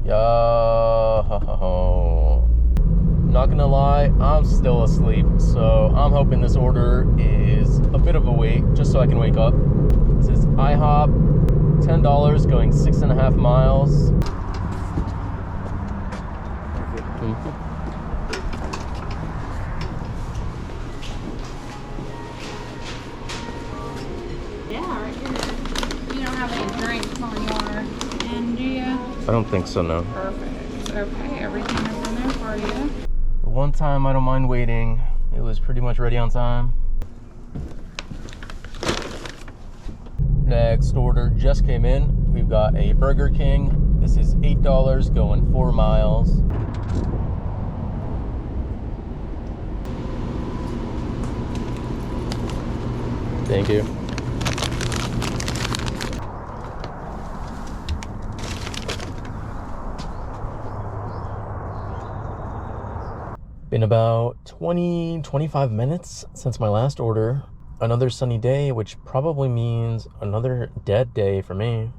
Yo, not gonna lie, I'm still asleep, so I'm hoping this order is a bit of a wait, just so I can wake up. This is IHOP, $10, going 6.5 miles. Yeah, right here. You don't have any drinks on your end, do you? I don't think so, no. Perfect. Okay, everything is in there for you. The one time I don't mind waiting, it was pretty much ready on time. Next order just came in. We've got a Burger King. This is $8, going 4 miles. Thank you. Been about 20-25 minutes since my last order. Another sunny day, which probably means another dead day for me,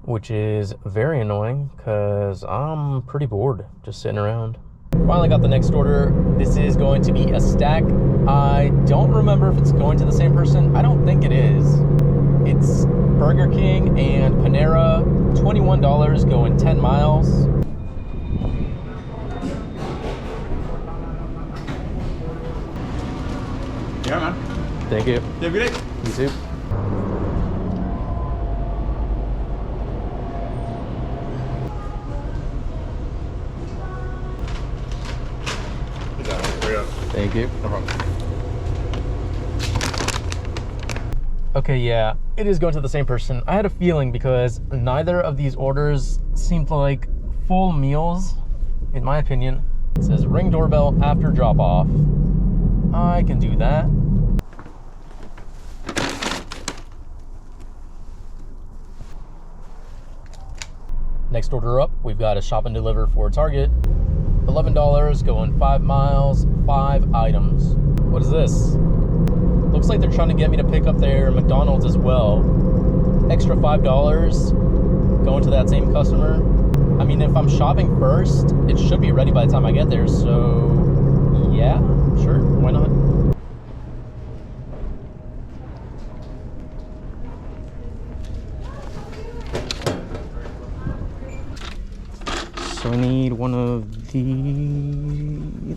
which is very annoying because I'm pretty bored just sitting around. Finally got the next order. This is going to be a stack. I don't remember if it's going to the same person. I don't think it is. It's Burger King and Panera, $21, going 10 miles. Yeah, man. Thank you. You have a good day. You too. Thank you. No problem. Okay, yeah, it is going to the same person. I had a feeling because neither of these orders seemed like full meals, in my opinion. It says ring doorbell after drop off. I can do that. Next order up, we've got a shop and deliver for Target. $11, going 5 miles, 5 items. What is this? Looks like they're trying to get me to pick up their McDonald's as well. Extra $5 going to that same customer. I mean, if I'm shopping first, it should be ready by the time I get there, so yeah, sure, why not? So I need one of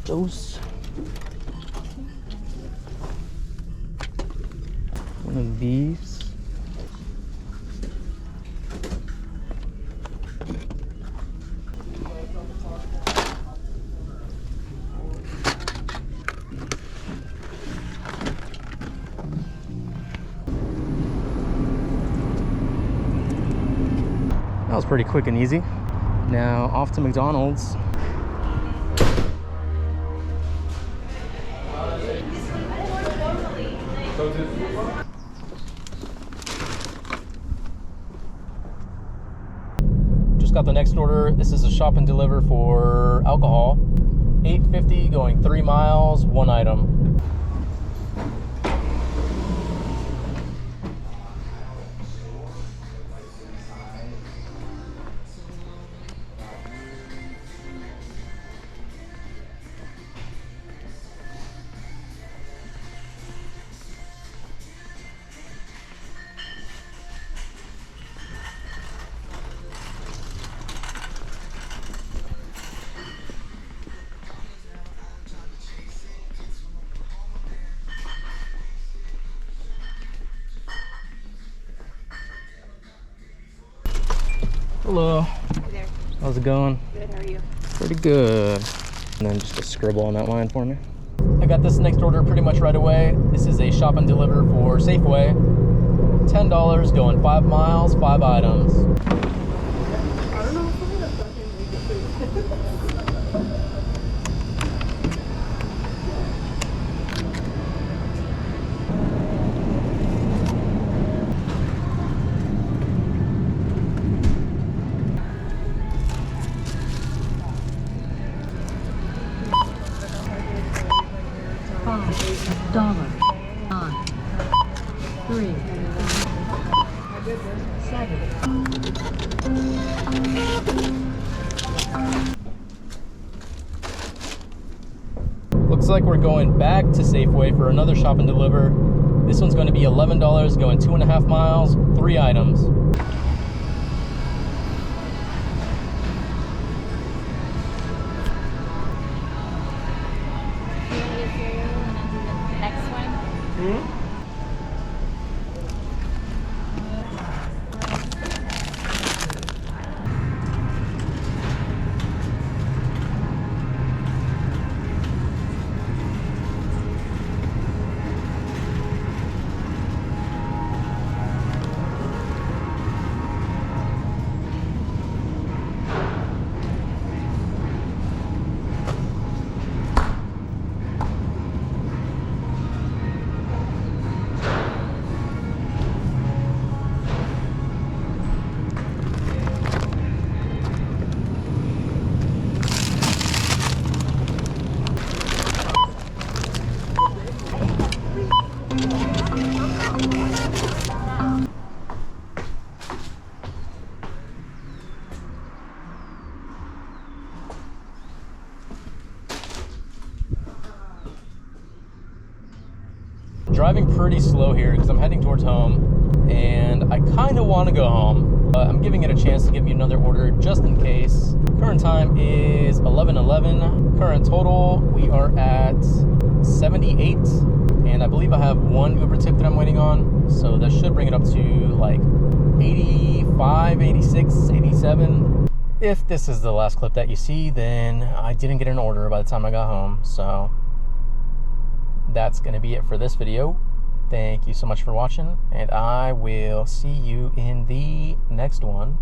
those. One of these. That was pretty quick and easy. Now off to McDonald's. Just got the next order. This is a shop and deliver for alcohol. $8.50, going 3 miles, 1 item. Hello. Hey there. How's it going? Good, how are you? Pretty good. And then just a scribble on that line for me. I got this next order pretty much right away. This is a shop and deliver for Safeway. $10, going 5 miles, 5 items. I don't know if $5.9 3 7 like we're going back to Safeway for another shop and deliver. This one's going to be $11, going 2.5 miles, 3 items. Next one. Mm-hmm. Driving pretty slow here because I'm heading towards home and I kind of want to go home. I'm giving it a chance to give me another order just in case. Current time is 11:11. Current total, we are at 78, and I believe I have one Uber tip that I'm waiting on, so that should bring it up to like 85, 86, 87. If this is the last clip that you see, then I didn't get an order by the time I got home, so that's going to be it for this video. Thank you so much for watching, and I will see you in the next one.